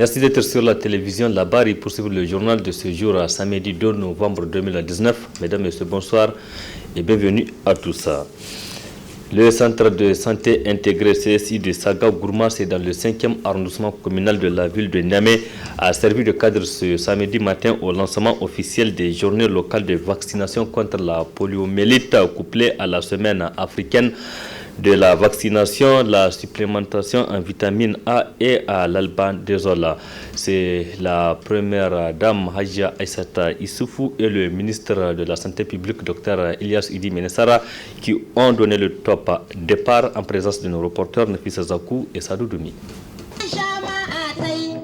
Merci d'être sur la télévision La Barre et poursuivre le journal de ce jour à samedi 2 novembre 2019. Mesdames et messieurs, bonsoir et bienvenue à tous. Le centre de santé intégré CSI de Saga-Gourma, c'est dans le 5e arrondissement communal de la ville de Niamey, a servi de cadre ce samedi matin au lancement officiel des journées locales de vaccination contre la poliomyélite couplée à la semaine africaine de la vaccination, la supplémentation en vitamine A et à l'albendazole. C'est la première dame Hadja Aïssata Issoufou et le ministre de la Santé publique, Dr Ilyas Idi Menessara, qui ont donné le top départ en présence de nos reporters Nafisa Zakou et Sadou Doumi.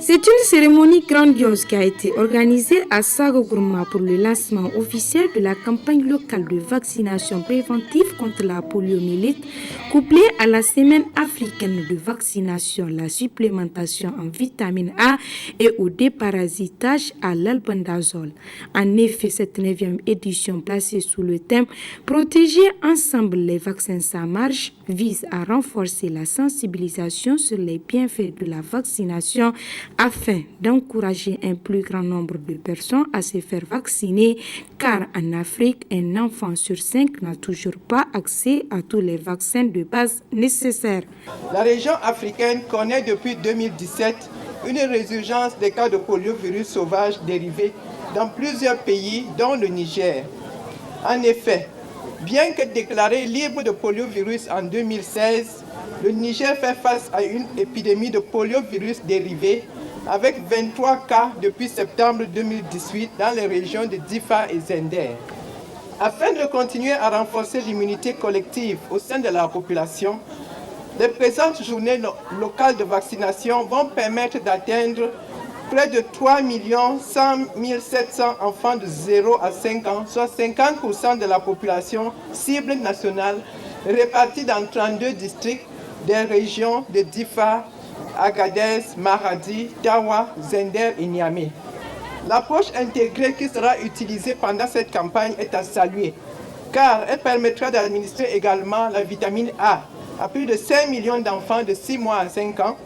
C'est une cérémonie grandiose qui a été organisée à Saga-Gourma pour le lancement officiel de la campagne locale de vaccination préventive contre la poliomyélite, couplée à la semaine africaine de vaccination, la supplémentation en vitamine A et au déparasitage à l'albendazole. En effet, cette 9e édition placée sous le thème « Protéger ensemble les vaccins, ça marche » vise à renforcer la sensibilisation sur les bienfaits de la vaccination afin d'encourager un plus grand nombre de personnes à se faire vacciner, car en Afrique, un enfant sur 5 n'a toujours pas accès à tous les vaccins de base nécessaires. La région africaine connaît depuis 2017 une résurgence des cas de poliovirus sauvage dérivés dans plusieurs pays, dont le Niger. En effet, bien que déclaré libre de poliovirus en 2016, le Niger fait face à une épidémie de poliovirus dérivé avec 23 cas depuis septembre 2018 dans les régions de Difa et Zender. Afin de continuer à renforcer l'immunité collective au sein de la population, les présentes journées locales de vaccination vont permettre d'atteindre près de 3 100 700 enfants de 0 à 5 ans, soit 50% de la population cible nationale répartie dans 32 districts des régions de Difa, Agadez, Maradi, Tawa, Zender et Niamey. L'approche intégrée qui sera utilisée pendant cette campagne est à saluer, car elle permettra d'administrer également la vitamine A à plus de 5 millions d'enfants de 6 mois à 5 ans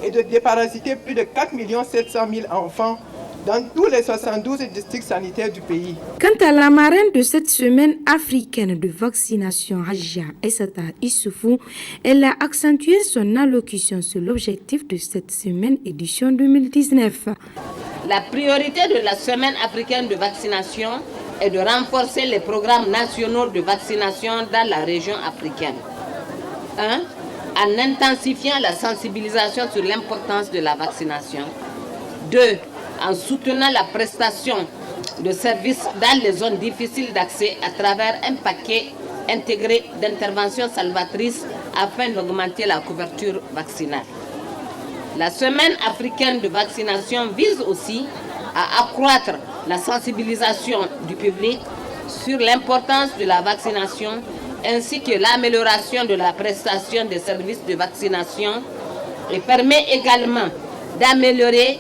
et de déparasiter plus de 4 700 000 enfants dans tous les 72 districts sanitaires du pays. Quant à la marraine de cette semaine africaine de vaccination, Hadja Aïssata Issoufou, elle a accentué son allocution sur l'objectif de cette semaine édition 2019. La priorité de la semaine africaine de vaccination est de renforcer les programmes nationaux de vaccination dans la région africaine. 1. En intensifiant la sensibilisation sur l'importance de la vaccination. 2. En soutenant la prestation de services dans les zones difficiles d'accès à travers un paquet intégré d'interventions salvatrices afin d'augmenter la couverture vaccinale. La semaine africaine de vaccination vise aussi à accroître la sensibilisation du public sur l'importance de la vaccination ainsi que l'amélioration de la prestation des services de vaccination et permet également d'améliorer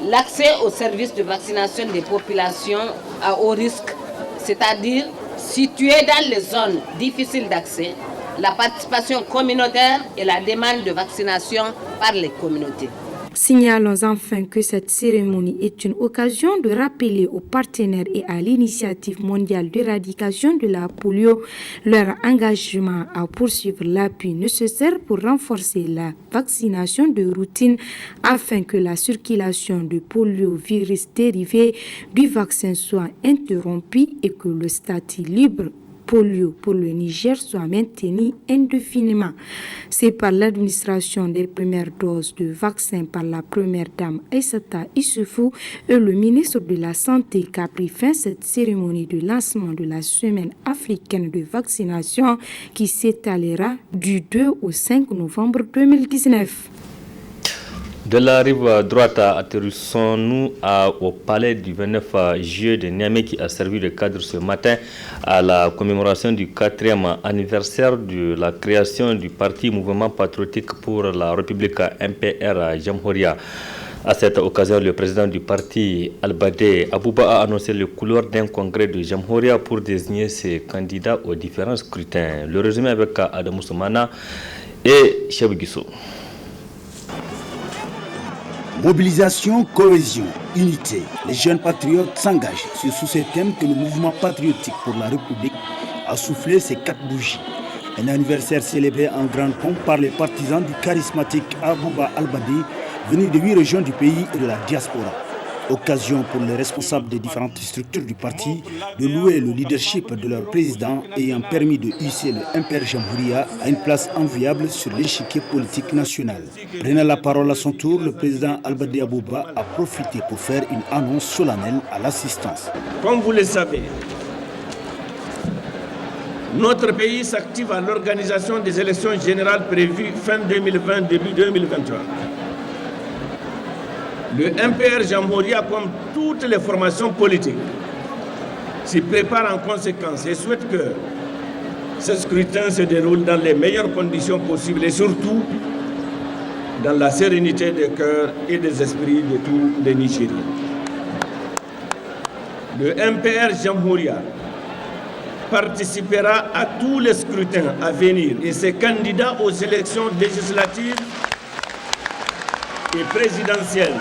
l'accès aux services de vaccination des populations à haut risque, c'est-à-dire situées dans les zones difficiles d'accès, la participation communautaire et la demande de vaccination par les communautés. Signalons enfin que cette cérémonie est une occasion de rappeler aux partenaires et à l'initiative mondiale d'éradication de la polio leur engagement à poursuivre l'appui nécessaire pour renforcer la vaccination de routine afin que la circulation de poliovirus dérivé du vaccin soit interrompue et que le statut libre polio pour le Niger soit maintenu indéfiniment. C'est par l'administration des premières doses de vaccins par la première dame Aïssata Issoufou et le ministre de la Santé qu'a pris fin cette cérémonie de lancement de la semaine africaine de vaccination qui s'étalera du 2 au 5 novembre 2019. De la rive droite, atterrissons-nous au palais du 29 juillet de Niamey qui a servi de cadre ce matin à la commémoration du 4e anniversaire de la création du parti Mouvement Patriotique pour la République MPR Jamhouria. À cette occasion, le président du parti, Albade Abouba, a annoncé les couleurs d'un congrès de Jamhouria pour désigner ses candidats aux différents scrutins. Le résumé avec Adamou Soumana et Chebou Guissou. Mobilisation, cohésion, unité. Les jeunes patriotes s'engagent. C'est sous ces thèmes que le mouvement patriotique pour la République a soufflé ses 4 bougies. Un anniversaire célébré en grande pompe par les partisans du charismatique Abouba Albadi, venu de 8 régions du pays et de la diaspora. Occasion pour les responsables des différentes structures du parti de louer le leadership de leur président ayant permis de hisser le MPR Jamhouria à une place enviable sur l'échiquier politique national. Prenant la parole à son tour, le président Albadi Abouba a profité pour faire une annonce solennelle à l'assistance. Comme vous le savez, notre pays s'active à l'organisation des élections générales prévues fin 2020, début 2021. Le MPR Jamhouria, comme toutes les formations politiques, s'y prépare en conséquence et souhaite que ce scrutin se déroule dans les meilleures conditions possibles et surtout dans la sérénité des cœurs et des esprits de tous les Nigériens. Le MPR Jamhouria participera à tous les scrutins à venir et ses candidats aux élections législatives et présidentielle.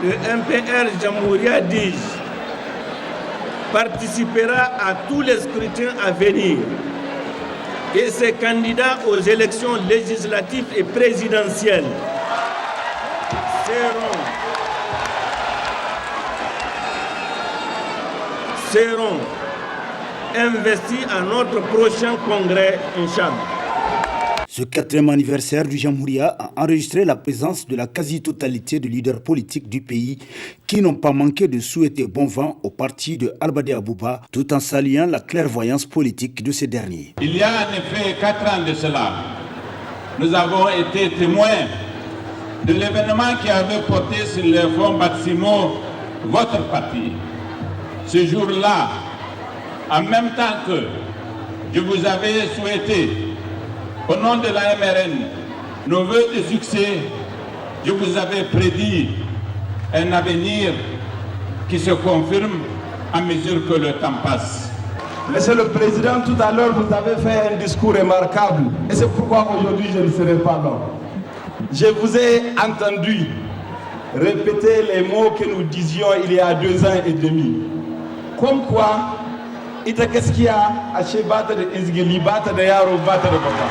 Le MPR Jamhouria, dis-je, participera à tous les scrutins à venir et ses candidats aux élections législatives et présidentielles seront investis à notre prochain congrès, Inch'Allah. Ce 4e anniversaire du Jamhouria a enregistré la présence de la quasi-totalité des leaders politiques du pays qui n'ont pas manqué de souhaiter bon vent au parti de Albade Abouba tout en saluant la clairvoyance politique de ces derniers. Il y a en effet 4 ans de cela, nous avons été témoins de l'événement qui avait porté sur les fonds maximaux votre parti. Ce jour-là, en même temps que je vous avais souhaité, au nom de la MRN, nos vœux de succès, je vous avais prédit un avenir qui se confirme à mesure que le temps passe. Monsieur le Président, tout à l'heure, vous avez fait un discours remarquable. Et c'est pourquoi aujourd'hui, je ne serai pas là. Je vous ai entendu répéter les mots que nous disions il y a 2 ans et demi. Comme quoi, qu'est-ce qu'il y a à chez Bata de Izgili, Bata de Yaro, Bata de Bata.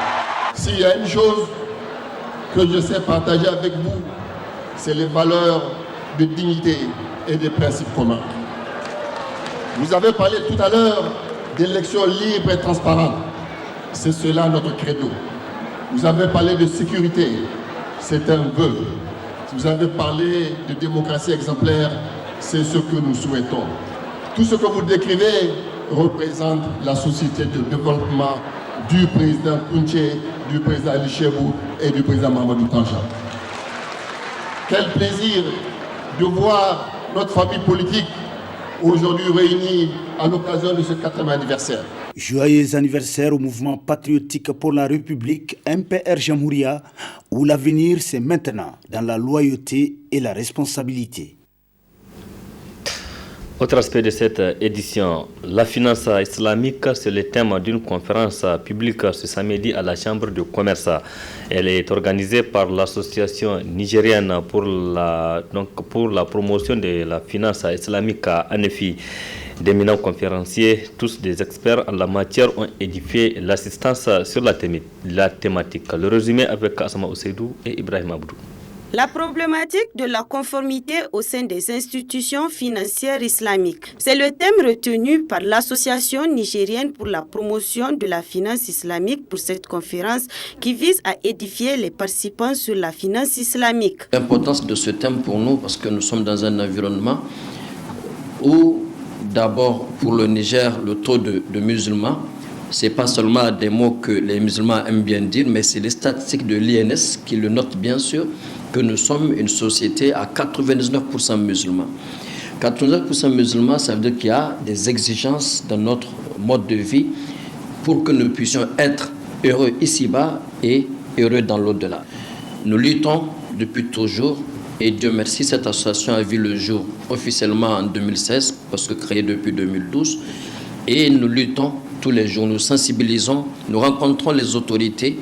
S'il y a une chose que je sais partager avec vous, c'est les valeurs de dignité et des principes communs. Vous avez parlé tout à l'heure d'élections libres et transparentes. C'est cela notre credo. Vous avez parlé de sécurité. C'est un vœu. Vous avez parlé de démocratie exemplaire. C'est ce que nous souhaitons. Tout ce que vous décrivez représente la société de développement du président Kounché, du président Ali Chebou et du président Mamadou Tanja. Quel plaisir de voir notre famille politique aujourd'hui réunie à l'occasion de ce 4e anniversaire. Joyeux anniversaire au mouvement patriotique pour la République MPR Jamhouria, où l'avenir c'est maintenant, dans la loyauté et la responsabilité. Autre aspect de cette édition, la finance islamique, c'est le thème d'une conférence publique ce samedi à la Chambre de commerce. Elle est organisée par l'association nigérienne pour la promotion de la finance islamique ANEFI. D'éminents conférenciers, tous des experts en la matière, ont édifié l'assistance sur la thématique. Le résumé avec Asma Oseidou et Ibrahim Abdou. La problématique de la conformité au sein des institutions financières islamiques. C'est le thème retenu par l'Association nigérienne pour la promotion de la finance islamique pour cette conférence qui vise à édifier les participants sur la finance islamique. L'importance de ce thème pour nous parce que nous sommes dans un environnement où d'abord pour le Niger le taux de musulmans, c'est pas seulement des mots que les musulmans aiment bien dire, mais c'est les statistiques de l'INS qui le notent bien sûr, que nous sommes une société à 99% musulmans. 99% musulmans, ça veut dire qu'il y a des exigences dans notre mode de vie pour que nous puissions être heureux ici-bas et heureux dans l'au-delà. Nous luttons depuis toujours et Dieu merci, cette association a vu le jour officiellement en 2016 parce que créée depuis 2012 et nous luttons tous les jours, nous sensibilisons, nous rencontrons les autorités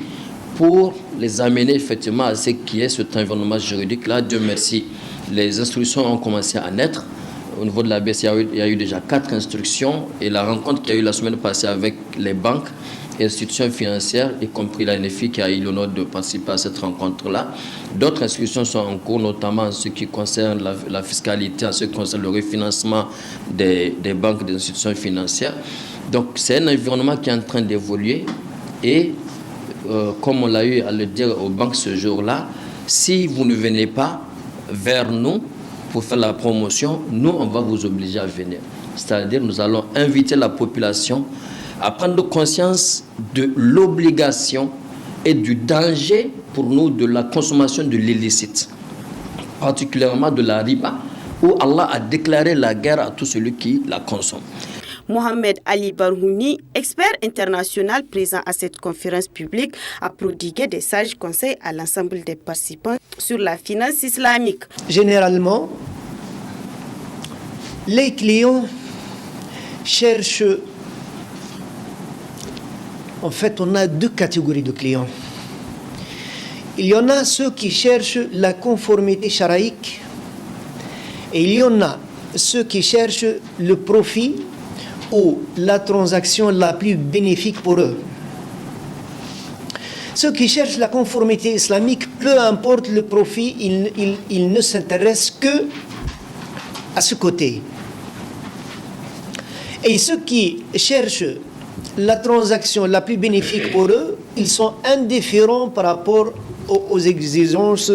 pour les amener effectivement à ce qui est cet environnement juridique-là. Dieu merci, les instructions ont commencé à naître. Au niveau de la BC, il y a eu déjà 4 instructions et la rencontre qu'il y a eu la semaine passée avec les banques et institutions financières, y compris la NFI qui a eu l'honneur de participer à cette rencontre-là. D'autres instructions sont en cours, notamment en ce qui concerne la fiscalité, en ce qui concerne le refinancement des banques et des institutions financières. Donc c'est un environnement qui est en train d'évoluer et comme on l'a eu à le dire aux banques ce jour-là, si vous ne venez pas vers nous pour faire la promotion, nous, on va vous obliger à venir. C'est-à-dire, nous allons inviter la population à prendre conscience de l'obligation et du danger pour nous de la consommation de l'illicite, particulièrement de la riba, où Allah a déclaré la guerre à tout celui qui la consomme. Mohamed Ali Barhouni, expert international présent à cette conférence publique, a prodigué des sages conseils à l'ensemble des participants sur la finance islamique. Généralement, les clients cherchent... En fait, on a 2 catégories de clients. Il y en a ceux qui cherchent la conformité charaïque et il y en a ceux qui cherchent le profit ou la transaction la plus bénéfique pour eux. Ceux qui cherchent la conformité islamique, peu importe le profit, ils ne s'intéressent que à ce côté. Et ceux qui cherchent la transaction la plus bénéfique pour eux, ils sont indifférents par rapport aux exigences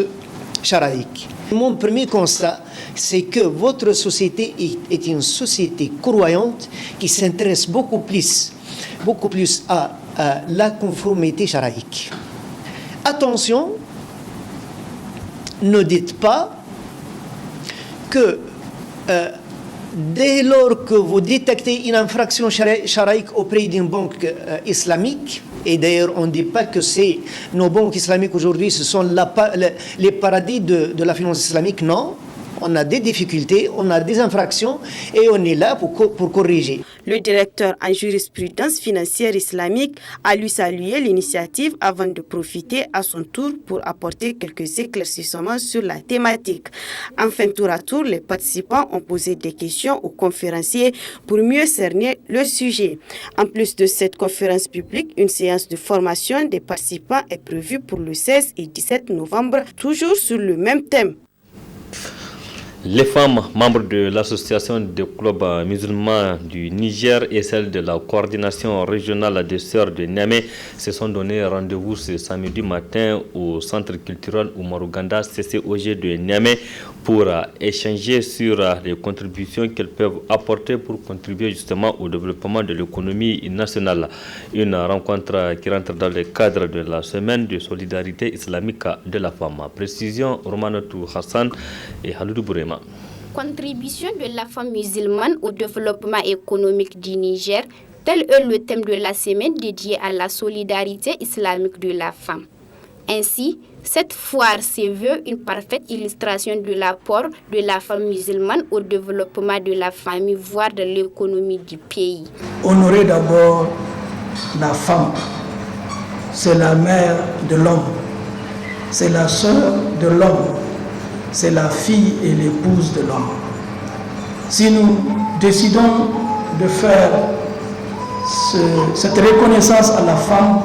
charaïques. Mon premier constat, c'est que votre société est une société croyante qui s'intéresse beaucoup plus à la conformité charaïque. Attention, ne dites pas que dès lors que vous détectez une infraction charaïque auprès d'une banque islamique, et d'ailleurs on ne dit pas que c'est nos banques islamiques aujourd'hui, ce sont les paradis de la finance islamique, non. On a des difficultés, on a des infractions et on est là pour corriger. Le directeur en jurisprudence financière islamique a lui salué l'initiative avant de profiter à son tour pour apporter quelques éclaircissements sur la thématique. Enfin, tour à tour, les participants ont posé des questions aux conférenciers pour mieux cerner le sujet. En plus de cette conférence publique, une séance de formation des participants est prévue pour le 16 et 17 novembre, toujours sur le même thème. Les femmes membres de l'association des clubs musulmans du Niger et celle de la coordination régionale des sœurs de Niamey se sont donné rendez-vous ce samedi matin au centre culturel Oumaruganda CCOG de Niamey pour échanger sur les contributions qu'elles peuvent apporter pour contribuer justement au développement de l'économie nationale. Une rencontre qui rentre dans le cadre de la semaine de solidarité islamique de la femme. Précision, Romanatou Hassan et Haloudou Bourema. Contribution de la femme musulmane au développement économique du Niger, tel est le thème de la semaine dédiée à la solidarité islamique de la femme. Ainsi, cette foire se veut une parfaite illustration de l'apport de la femme musulmane au développement de la famille, voire de l'économie du pays. Honorer d'abord la femme, c'est la mère de l'homme, c'est la sœur de l'homme, c'est la fille et l'épouse de l'homme. Si nous décidons de faire cette reconnaissance à la femme,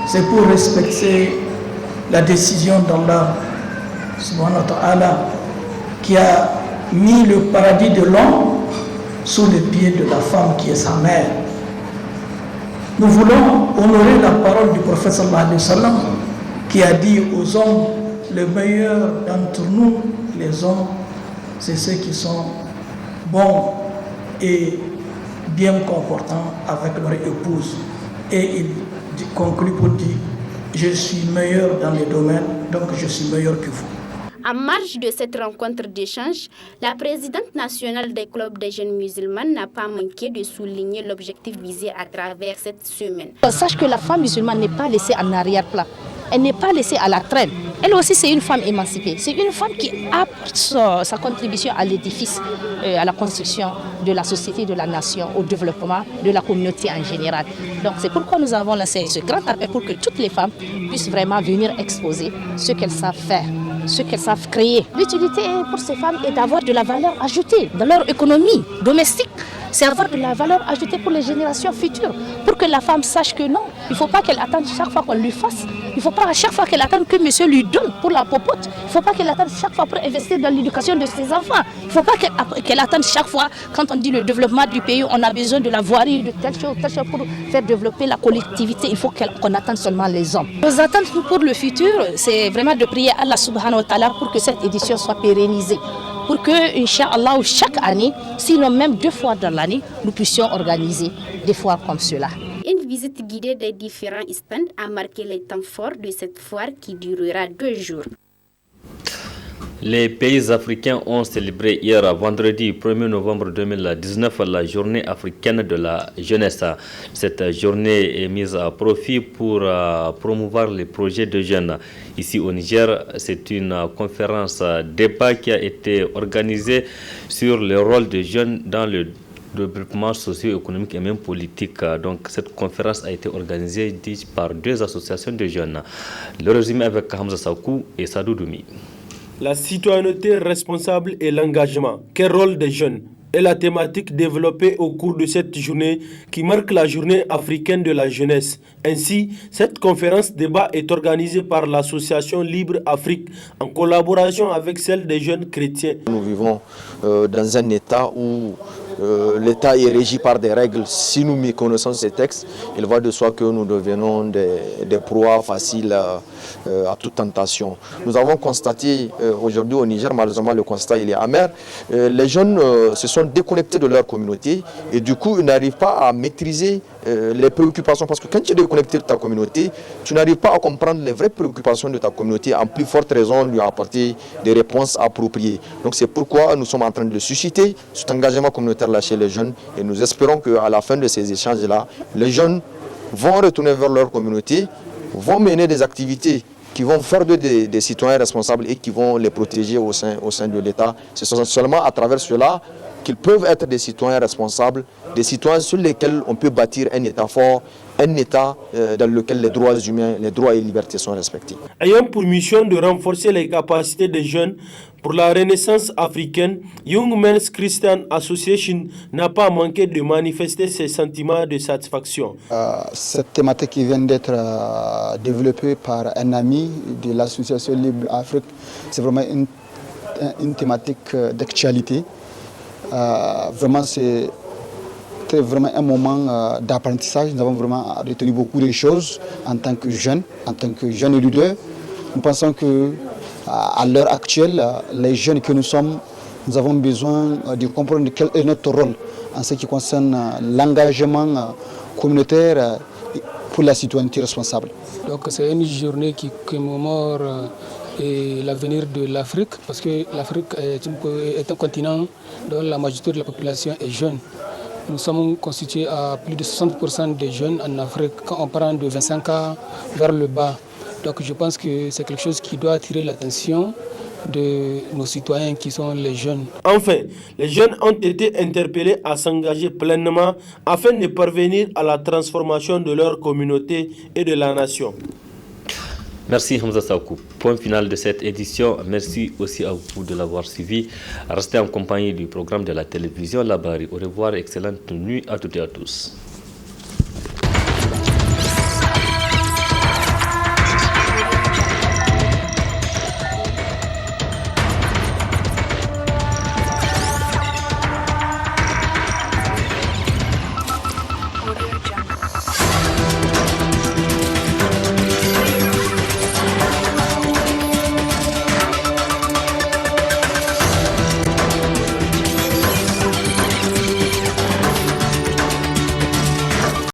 c'est pour respecter la décision d'Allah subhanahu wa ta'ala, qui a mis le paradis de l'homme sous les pieds de la femme qui est sa mère. Nous voulons honorer la parole du prophète sallallahu alayhi wa sallam qui a dit aux hommes, les meilleurs d'entre nous, les hommes, c'est ceux qui sont bons et bien comportants avec leur épouse. Et il conclut pour dire, je suis meilleur dans les domaines, donc je suis meilleur que vous. En marge de cette rencontre d'échange, la présidente nationale des clubs des jeunes musulmans n'a pas manqué de souligner l'objectif visé à travers cette semaine. Sache que la femme musulmane n'est pas laissée en arrière-plan. Elle n'est pas laissée à la traîne. Elle aussi, c'est une femme émancipée. C'est une femme qui apporte sa contribution à l'édifice, à la construction de la société, de la nation, au développement de la communauté en général. Donc c'est pourquoi nous avons lancé ce grand appel pour que toutes les femmes puissent vraiment venir exposer ce qu'elles savent faire, ce qu'elles savent créer. L'utilité pour ces femmes est d'avoir de la valeur ajoutée dans leur économie domestique. C'est avoir de la valeur ajoutée pour les générations futures, pour que la femme sache que non, il ne faut pas qu'elle attende chaque fois qu'on lui fasse. Il ne faut pas à chaque fois qu'elle attende que monsieur lui donne pour la popote. Il ne faut pas qu'elle attende chaque fois pour investir dans l'éducation de ses enfants. Il ne faut pas qu'elle attende chaque fois, quand on dit le développement du pays, on a besoin de la voirie, de telle chose pour faire développer la collectivité. Il faut qu'on attende seulement les hommes. Nos attentes pour le futur, c'est vraiment de prier Allah subhanahu wa ta'ala pour que cette édition soit pérennisée. Pour que, Inch'Allah, chaque année, sinon même 2 fois dans l'année, nous puissions organiser des foires comme cela. Une visite guidée des différents stands a marqué les temps forts de cette foire qui durera 2 jours. Les pays africains ont célébré hier, vendredi 1er novembre 2019, la journée africaine de la jeunesse. Cette journée est mise à profit pour promouvoir les projets de jeunes. Ici au Niger, c'est une conférence débat qui a été organisée sur le rôle des jeunes dans le développement socio-économique et même politique. Donc cette conférence a été organisée par 2 associations de jeunes. Le résumé avec Hamza Sakou et Sadou Doumi. La citoyenneté responsable et l'engagement. Quel rôle des jeunes est la thématique développée au cours de cette journée qui marque la journée africaine de la jeunesse. Ainsi, cette conférence débat est organisée par l'association Libre Afrique en collaboration avec celle des jeunes chrétiens. Nous vivons dans un état où l'État est régi par des règles. Si nous méconnaissons ces textes, il va de soi que nous devenons des proies faciles à toute tentation. Nous avons constaté aujourd'hui au Niger, malheureusement le constat il est amer, les jeunes se sont déconnectés de leur communauté et du coup ils n'arrivent pas à maîtriser les préoccupations, parce que quand tu es déconnecté de ta communauté, tu n'arrives pas à comprendre les vraies préoccupations de ta communauté, en plus forte raison lui apporter des réponses appropriées. Donc c'est pourquoi nous sommes en train de susciter cet engagement communautaire là chez les jeunes et nous espérons qu'à la fin de ces échanges-là, les jeunes vont retourner vers leur communauté, vont mener des activités qui vont faire d'eux des citoyens responsables et qui vont les protéger au sein de l'État. C'est seulement à travers cela qu'ils peuvent être des citoyens responsables, des citoyens sur lesquels on peut bâtir un État fort, un État dans lequel les droits humains, les droits et libertés sont respectés. Ayant pour mission de renforcer les capacités des jeunes pour la renaissance africaine, Young Men's Christian Association n'a pas manqué de manifester ses sentiments de satisfaction. Cette thématique qui vient d'être développée par un ami de l'association Libre Afrique, c'est vraiment une thématique d'actualité. Vraiment, c'était vraiment un moment d'apprentissage. Nous avons vraiment retenu beaucoup de choses en tant que jeunes leaders. Nous pensons que à l'heure actuelle, les jeunes que nous sommes, nous avons besoin de comprendre quel est notre rôle en ce qui concerne l'engagement communautaire pour la citoyenneté responsable. Donc c'est une journée qui commémore l'avenir de l'Afrique, parce que l'Afrique est un continent dont la majorité de la population est jeune. Nous sommes constitués à plus de 60% des jeunes en Afrique, quand on prend de 25 ans vers le bas. Donc je pense que c'est quelque chose qui doit attirer l'attention de nos citoyens qui sont les jeunes. Enfin, les jeunes ont été interpellés à s'engager pleinement afin de parvenir à la transformation de leur communauté et de la nation. Merci Hamza Sakou. Point final de cette édition. Merci aussi à vous de l'avoir suivi. Restez en compagnie du programme de la télévision La Bari. Au revoir, excellente nuit à toutes et à tous.